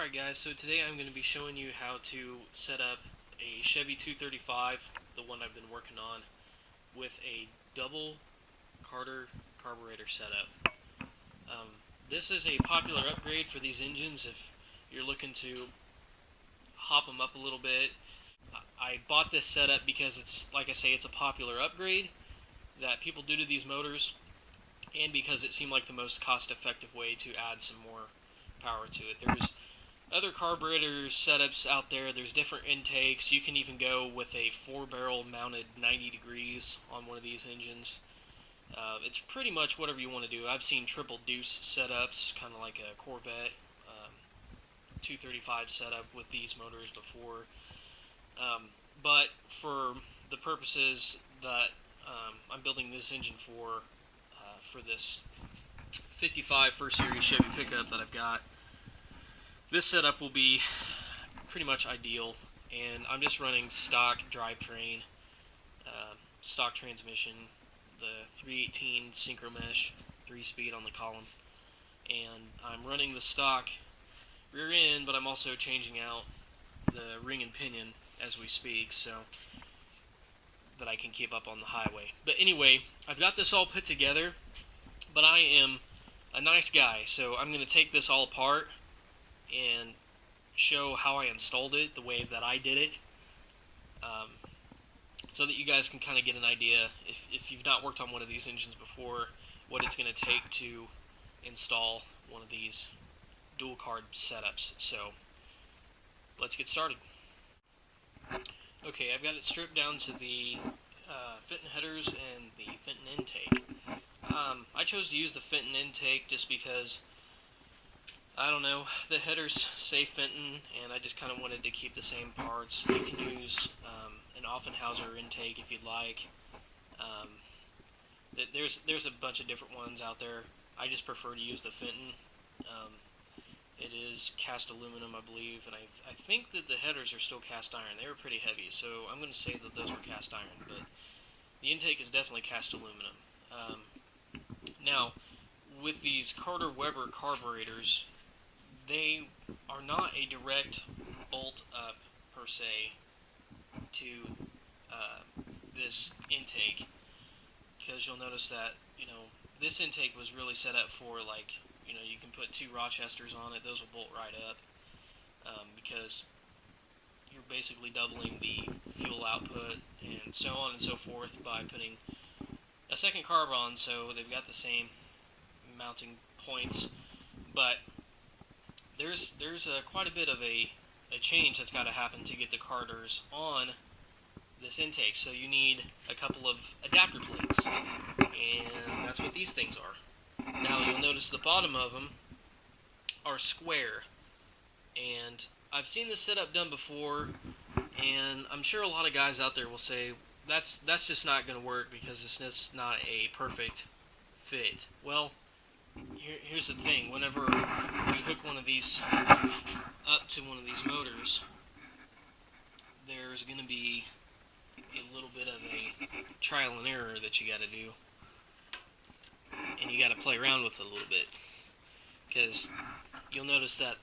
Alright guys, so today I'm going to be showing you how to set up a Chevy 235, the one I've been working on, with a double carburetor setup. This is a popular upgrade for these engines if you're looking to hop them up a little bit. I bought this setup because it's, like I say, it's a popular upgrade that people do to these motors, and because it seemed like the most cost-effective way to add some more power to it. There's other carburetor setups out there. There's different intakes. You can even go with a 4-barrel mounted 90 degrees on one of these engines. It's pretty much whatever you want to do. I've seen triple deuce setups, kind of like a Corvette 235 setup with these motors before. But for the purposes that I'm building this engine for this 55 First Series Chevy pickup that I've got, this setup will be pretty much ideal, and I'm just running stock drivetrain, stock transmission, the 318 synchro mesh, 3-speed on the column, and I'm running the stock rear end, but I'm also changing out the ring and pinion as we speak, so that I can keep up on the highway. But anyway, I've got this all put together, but I am a nice guy, so I'm going to take this all apart and show how I installed it the way that I did it, so that you guys can kind of get an idea, if you've not worked on one of these engines before, what it's going to take to install one of these dual carb setups. So let's get started. Okay, I've got it stripped down to the Fenton headers and the Fenton intake. I chose to use the Fenton intake just because, I don't know, the headers say Fenton, and I just kind of wanted to keep the same parts. You can use an Offenhauser intake if you'd like. There's a bunch of different ones out there. I just prefer to use the Fenton. It is cast aluminum, I believe, and I think that the headers are still cast iron. They were pretty heavy, so I'm going to say that those were cast iron, but the intake is definitely cast aluminum. Now, with these Carter Weber carburetors, they are not a direct bolt up per se to this intake, because you'll notice that, this intake was really set up for, like, you can put 2 Rochesters on it. Those will bolt right up, because you're basically doubling the fuel output and so on and so forth by putting a second carb on, so they've got the same mounting points. But there's quite a bit of a change that's got to happen to get the carders on this intake. So you need a couple of adapter plates, and that's what these things are. Now you'll notice the bottom of them are square, and I've seen this setup done before, and I'm sure a lot of guys out there will say that's just not going to work because it's just not a perfect fit. Well, here's the thing. Whenever we hook one of these up to one of these motors, there's going to be a little bit of a trial and error that you got to do, and you got to play around with it a little bit, because you'll notice that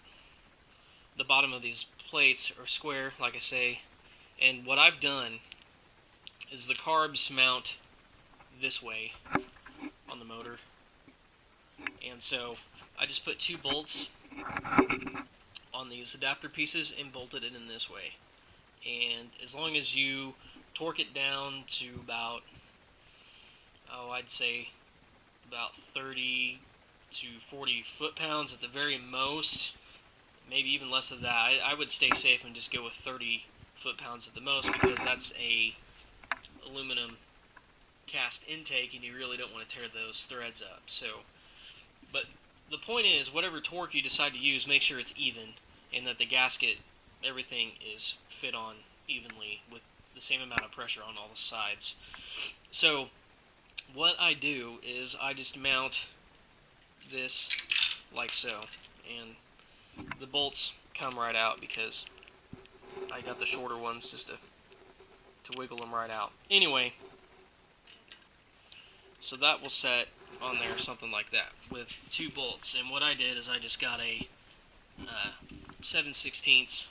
the bottom of these plates are square, like I say, and what I've done is the carbs mount this way on the motor, and so I just put 2 bolts on these adapter pieces and bolted it in this way. And as long as you torque it down to about, I'd say about 30 to 40 foot-pounds at the very most, maybe even less than that. I would stay safe and just go with 30 foot-pounds at the most, because that's a aluminum cast intake, and you really don't want to tear those threads up. So, but the point is, whatever torque you decide to use, make sure it's even, and that the gasket, everything is fit on evenly with the same amount of pressure on all the sides. So what I do is I just mount this like so, and the bolts come right out because I got the shorter ones just to wiggle them right out. Anyway, so that will set on there something like that with 2 bolts. And what I did is I just got a 7/16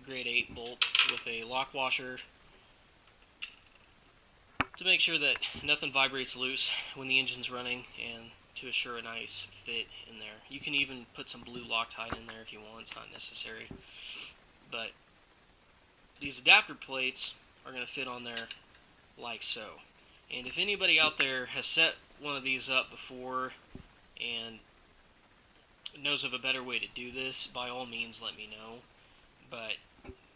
grade 8 bolt with a lock washer to make sure that nothing vibrates loose when the engine's running and to assure a nice fit in there. You can even put some blue Loctite in there if you want. It's not necessary. But these adapter plates are going to fit on there like so. And if anybody out there has set one of these up before and knows of a better way to do this, by all means let me know. But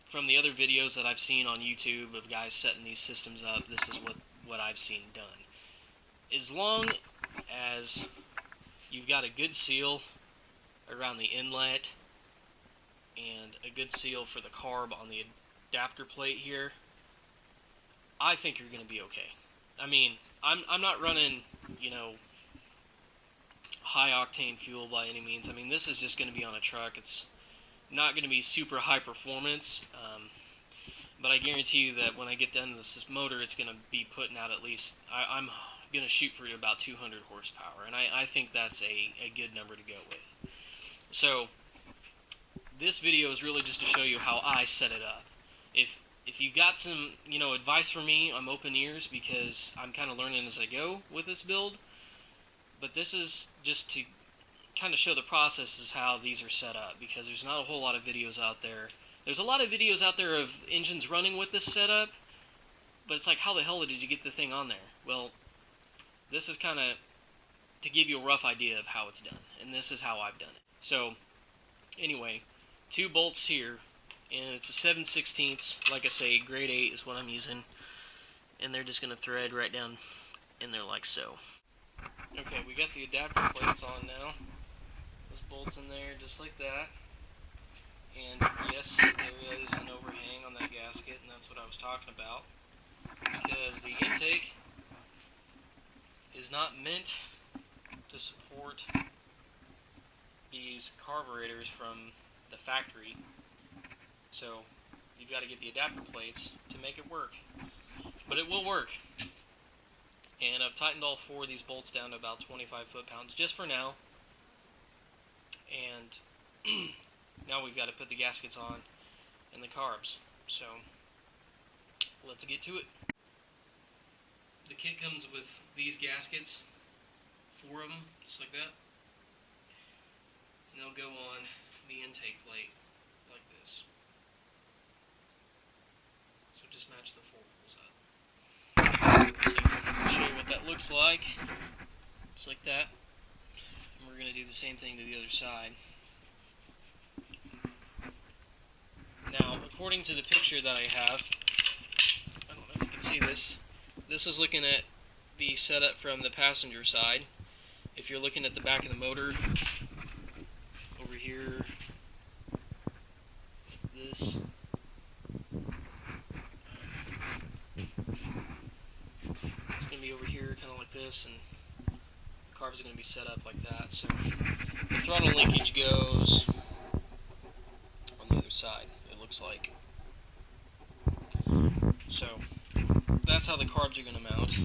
from the other videos that I've seen on YouTube of guys setting these systems up, this is what I've seen done. As long as you've got a good seal around the inlet and a good seal for the carb on the adapter plate here, I think you're going to be okay. I mean, I'm not running, you know, high octane fuel by any means. I mean, this is just going to be on a truck. It's not going to be super high performance, but I guarantee you that when I get done with this motor, it's going to be putting out at least, I'm going to shoot for about 200 horsepower, and I think that's a good number to go with. So this video is really just to show you how I set it up. If you've got some, you know, advice for me, I'm open ears, because I'm kind of learning as I go with this build. But this is just to kind of show the processes how these are set up, because there's not a whole lot of videos out there. There's a lot of videos out there of engines running with this setup, but it's like, how the hell did you get the thing on there? Well, this is kind of to give you a rough idea of how it's done, and this is how I've done it. So, anyway, 2 bolts here, and it's a 7/16, like I say, grade 8 is what I'm using, and they're just going to thread right down in there like so. Okay, we got the adapter plates on now. Those bolts in there just like that. And yes, there is an overhang on that gasket, and that's what I was talking about. Because the intake is not meant to support these carburetors from the factory. So you've got to get the adapter plates to make it work. But it will work. And I've tightened all 4 of these bolts down to about 25 foot-pounds just for now. And now we've got to put the gaskets on and the carbs. So let's get to it. The kit comes with these gaskets, 4 of them, just like that. And they'll go on the intake plate like this. So just match the 4 holes up. So I'll show you what that looks like. Just like that. And we're going to do the same thing to the other side. Now, according to the picture that I have, I don't know if you can see this. This is looking at the setup from the passenger side. If you're looking at the back of the motor, over here, this. It's going to be over here, kind of like this, and the carb is going to be set up like that. So the throttle linkage goes on the other side, it looks like. So that's how the carbs are going to mount.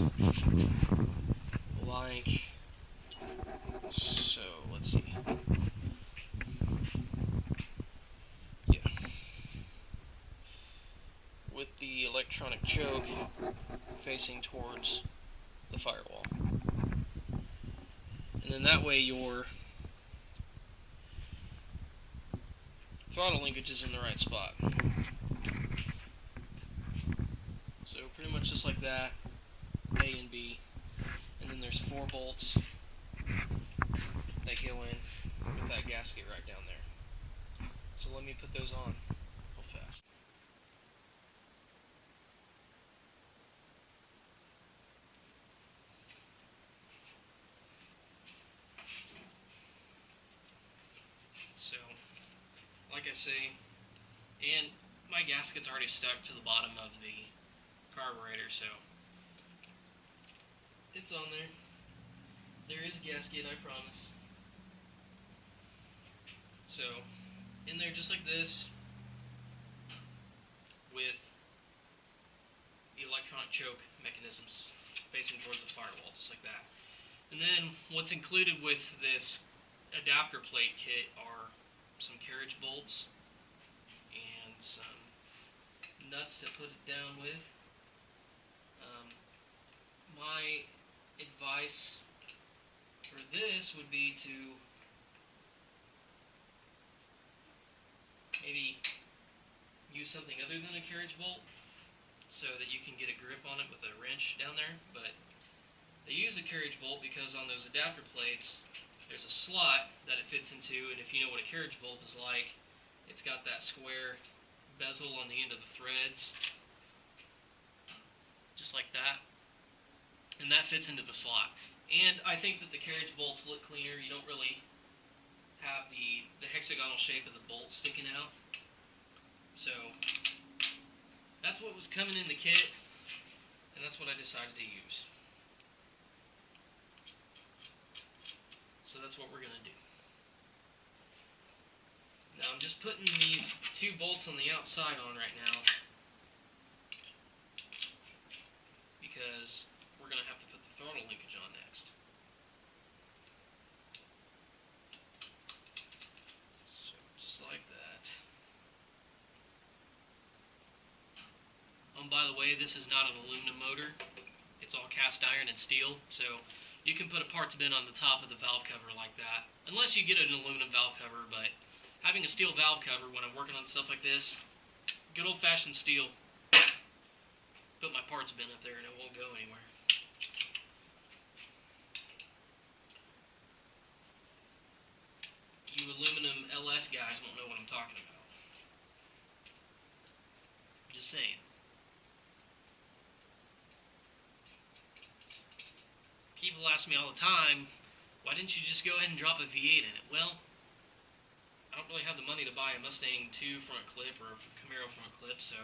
Like so. Let's see. Yeah. With the electronic choke facing towards the firewall. And then that way your throttle linkage is in the right spot. So pretty much just like that, A and B. And then there's 4 bolts that go in with that gasket right down there. So let me put those on real fast. So, like I say, and my gasket's already stuck to the bottom of the carburetor, so it's on there. There is a gasket, I promise. So, in there just like this, with the electronic choke mechanisms facing towards the firewall, just like that. And then what's included with this adapter plate kit are some carriage bolts, and some nuts to put it down with. My advice for this would be to maybe use something other than a carriage bolt so that you can get a grip on it with a wrench down there. But they use a carriage bolt because on those adapter plates there's a slot that it fits into, and if you know what a carriage bolt is like, it's got that square bezel on the end of the threads, just like that, and that fits into the slot. And I think that the carriage bolts look cleaner. You don't really have the hexagonal shape of the bolt sticking out. So that's what was coming in the kit, and that's what I decided to use. So that's what we're going to do. Now I'm just putting these two bolts on the outside on right now because we're going to have to put the throttle linkage on next. So just like that. By the way, this is not an aluminum motor. It's all cast iron and steel, so you can put a parts bin on the top of the valve cover like that, unless you get an aluminum valve cover. But having a steel valve cover when I'm working on stuff like this, good old-fashioned steel, put my parts bin up there and it won't go anywhere. You aluminum LS guys won't know what I'm talking about. Just saying. People ask me all the time, why didn't you just go ahead and drop a V8 in it? Well, I don't really have the money to buy a Mustang 2 front clip or a Camaro front clip, so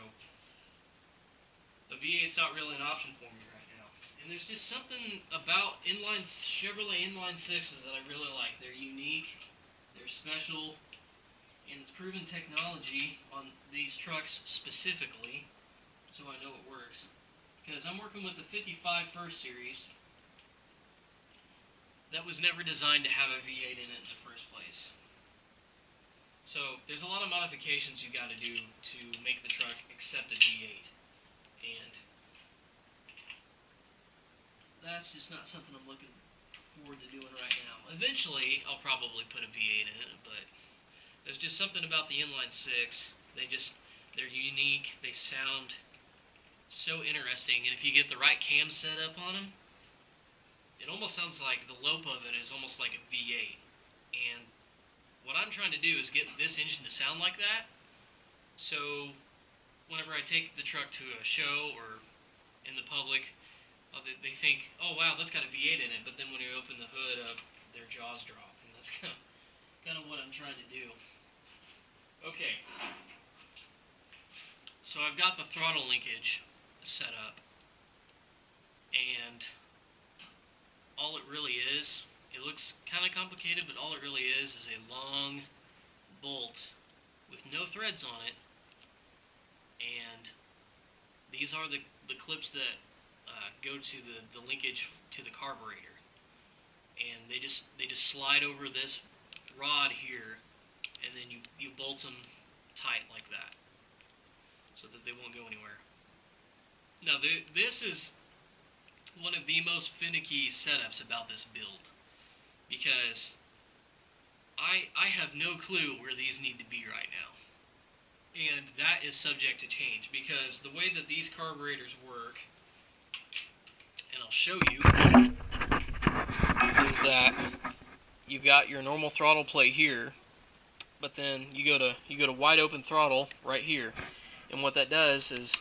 a V8's not really an option for me right now. And there's just something about Chevrolet inline sixes that I really like. They're unique, they're special, and it's proven technology on these trucks specifically, so I know it works. Because I'm working with the 55 First Series that was never designed to have a V8 in it in the first place. So there's a lot of modifications you got to do to make the truck accept a V8, and that's just not something I'm looking forward to doing right now. Eventually I'll probably put a V8 in it, but there's just something about the inline six. They're unique, they sound so interesting, and if you get the right cam set up on them, it almost sounds like the lope of it is almost like a V8. And what I'm trying to do is get this engine to sound like that, so whenever I take the truck to a show or in the public, they think, oh wow, that's got a V8 in it, but then when you open the hood up, their jaws drop, and that's kind of what I'm trying to do. Okay, so I've got the throttle linkage set up, and all it really is, it looks kind of complicated, but all it really is a long bolt with no threads on it, and these are the clips that go to the linkage to the carburetor, and they just slide over this rod here, and then you bolt them tight like that so that they won't go anywhere. Now this is one of the most finicky setups about this build, because I have no clue where these need to be right now, and that is subject to change, because the way that these carburetors work, and I'll show you, is that you've got your normal throttle plate here, but then you go to wide open throttle right here, and what that does is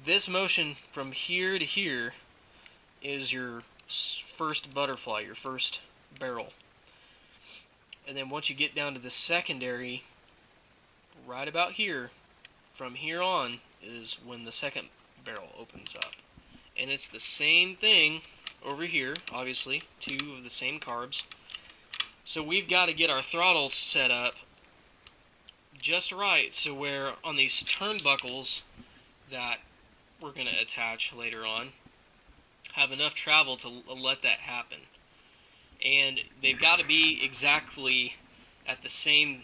this motion from here to here is your first butterfly, your first barrel. And then once you get down to the secondary, right about here, from here on is when the second barrel opens up. And it's the same thing over here, obviously, two of the same carbs. So we've got to get our throttle set up just right, so where on these turnbuckles that we're going to attach later on, have enough travel to let that happen. And they've got to be exactly at the same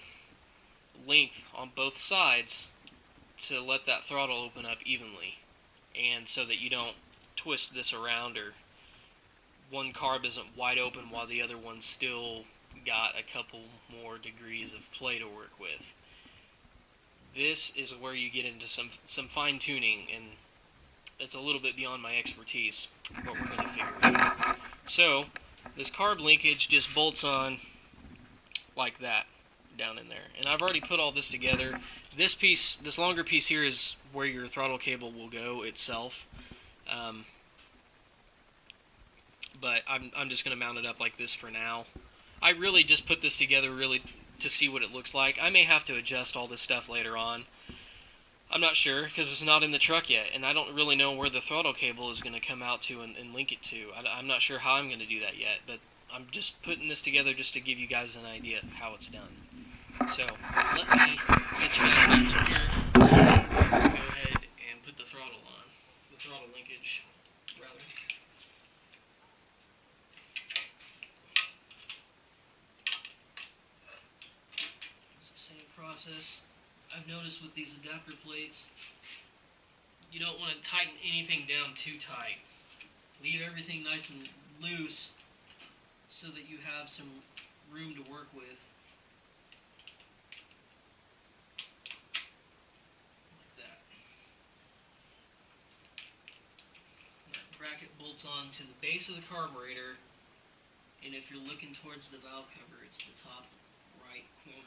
length on both sides to let that throttle open up evenly, and so that you don't twist this around or one carb isn't wide open while the other one's still got a couple more degrees of play to work with. This is where you get into some fine tuning, and it's a little bit beyond my expertise, but we're going to figure it out. So this carb linkage just bolts on like that down in there, and I've already put all this together. This piece, this longer piece here, is where your throttle cable will go itself. But I'm just going to mount it up like this for now. I really just put this together really to see what it looks like. I may have to adjust all this stuff later on. I'm not sure, because it's not in the truck yet, and I don't really know where the throttle cable is going to come out to and link it to. I'm not sure how I'm going to do that yet, but I'm just putting this together just to give you guys an idea of how it's done. So, let me set you guys back in here. Go ahead and put the throttle on. The throttle linkage, rather. It's the same process. I've noticed with these adapter plates, you don't want to tighten anything down too tight. Leave everything nice and loose so that you have some room to work with. Like that. That bracket bolts on to the base of the carburetor, and if you're looking towards the valve cover, it's the top right corner.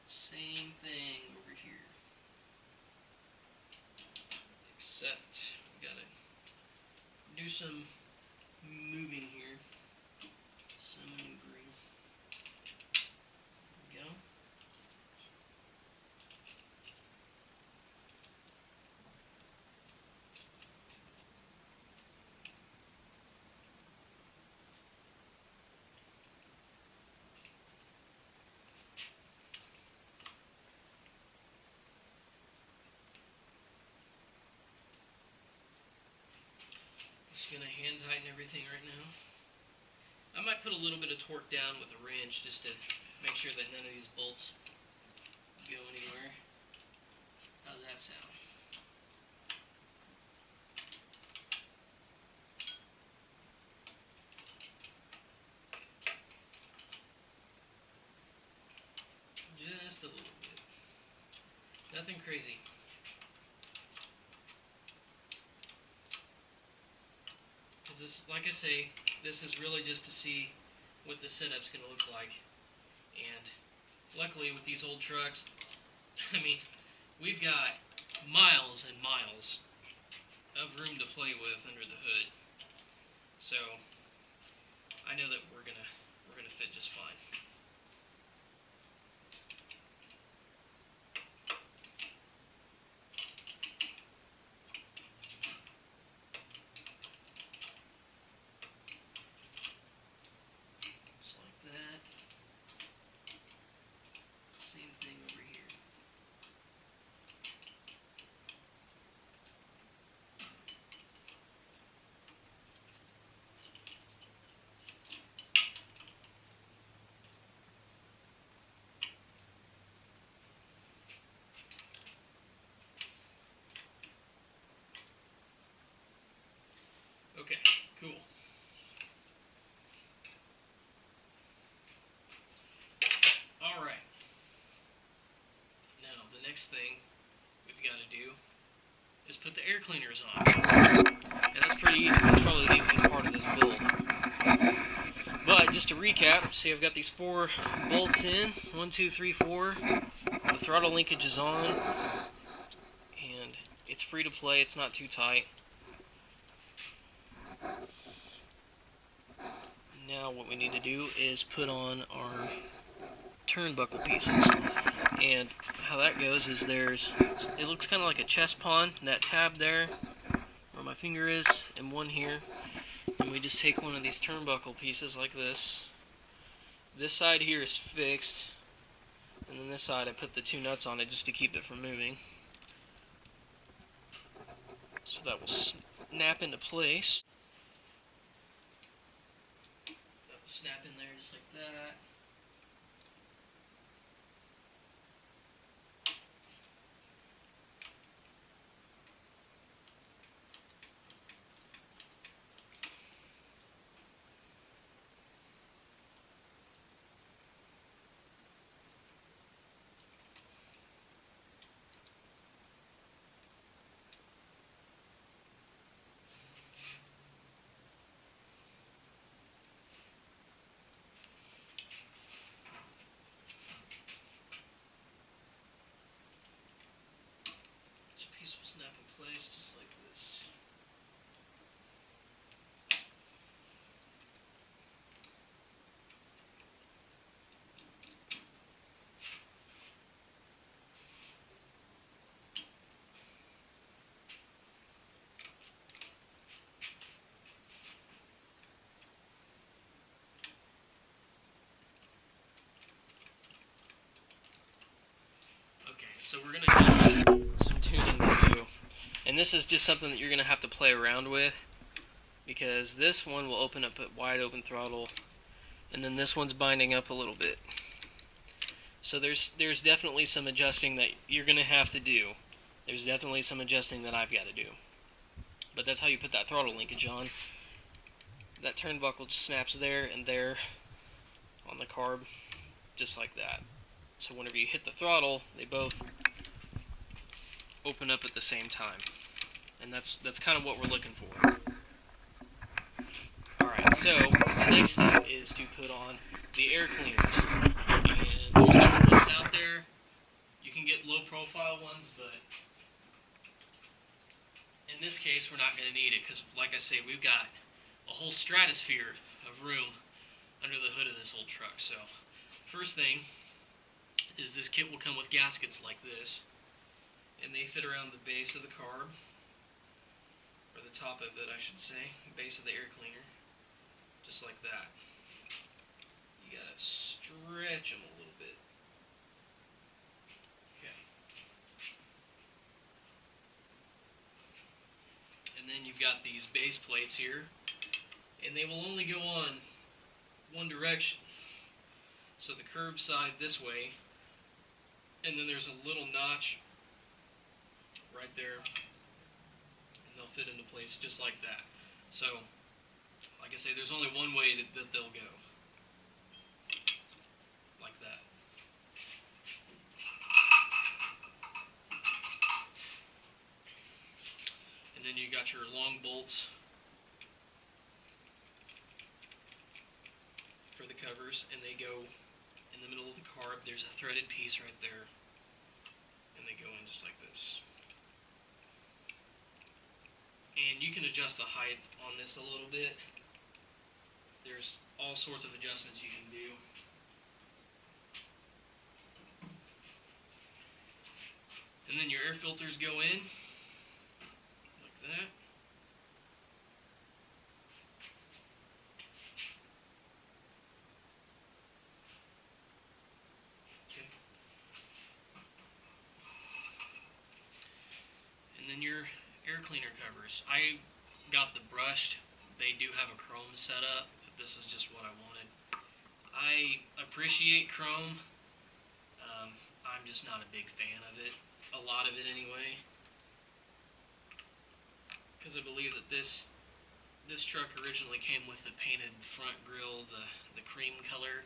Same thing over here, except we gotta do some moving here, some maneuvering. There we go. Just gonna hand tighten everything right now. I might put a little bit of torque down with a wrench just to make sure that none of these bolts go anywhere. How's that sound? Just a little bit. Nothing crazy. Because this, like I say, this is really just to see what the setup's going to look like. And luckily with these old trucks, I mean, we've got miles and miles of room to play with under the hood. So I know that we're gonna fit just fine. Just like that. Same thing over here. Okay, cool. Alright. Now, the next thing we've got to do is put the air cleaners on. And that's pretty easy. That's probably the easiest part of this build. But, just to recap, see I've got these 4 bolts in. 1, 2, 3, 4. The throttle linkage is on. And it's free to play. It's not too tight. Now what we need to do is put on our turnbuckle pieces, and how that goes is it looks kind of like a chest pawn, that tab there where my finger is, and one here, and we just take one of these turnbuckle pieces like this, This side here is fixed, and then this side I put the two nuts on it just to keep it from moving. So that will snap into place. That will snap in there just like that. Each piece will snap in place just like this. Okay, so we're going to have some tuning to do. And this is just something that you're going to have to play around with, because this one will open up at wide open throttle, and then this one's binding up a little bit. So there's definitely some adjusting that you're going to have to do. There's definitely some adjusting that I've got to do. But that's how you put that throttle linkage on. That turnbuckle just snaps there and there on the carb, just like that. So whenever you hit the throttle, they both open up at the same time. And that's kind of what we're looking for. Alright, so the next step is to put on the air cleaners. And there's different ones out there. You can get low profile ones, but in this case we're not going to need it, because like I say, we've got a whole stratosphere of room under the hood of this old truck. So first thing is this kit will come with gaskets like this, and they fit around the base of the carb, or the top of it I should say, the base of the air cleaner, just like that. You gotta stretch them a little bit. Okay. And then you've got these base plates here, and they will only go on one direction. So the curved side this way, and then there's a little notch right there, and they'll fit into place just like that. So, like I say, there's only one way that they'll go. Like that. And then you got your long bolts for the covers, and they go in the middle of the carb. There's a threaded piece right there, and they go in just like this. And you can adjust the height on this a little bit. There's all sorts of adjustments you can do. And then your air filters go in like that. Okay. And then your air cleaner covers. I got the brushed. They do have a chrome setup, but this is just what I wanted. I appreciate chrome. I'm just not a big fan of it. A lot of it anyway. Because I believe that this truck originally came with the painted front grille, the cream color,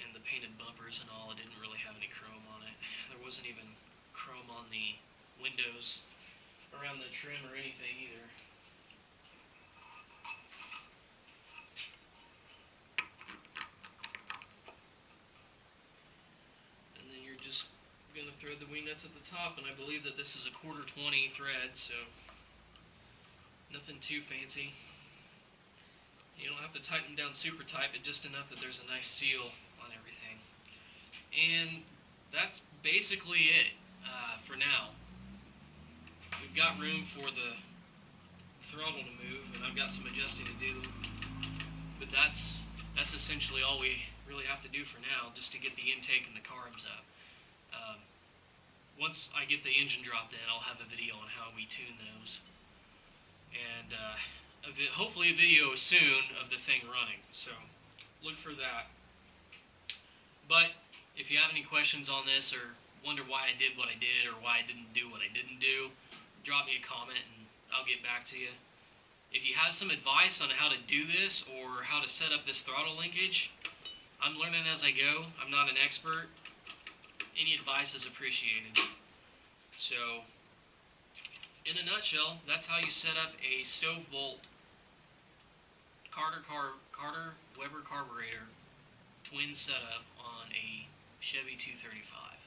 and the painted bumpers and all. It didn't really have any chrome on it. There wasn't even chrome on the windows around the trim or anything either. And then you're just going to thread the wing nuts at the top, and I believe that this is a 1/4 thread, so nothing too fancy. You don't have to tighten them down super tight, but just enough that there's a nice seal on everything. And that's basically it for now. We've got room for the throttle to move, and I've got some adjusting to do. But that's essentially all we really have to do for now, just to get the intake and the carbs up. Once I get the engine dropped in, I'll have a video on how we tune those, and hopefully a video soon of the thing running. So look for that. But if you have any questions on this, or wonder why I did what I did, or why I didn't do what I didn't do, drop me a comment and I'll get back to you. If you have some advice on how to do this or how to set up this throttle linkage, I'm learning as I go. I'm not an expert. Any advice is appreciated. So, in a nutshell, that's how you set up a stove bolt Carter Weber carburetor twin setup on a Chevy 235.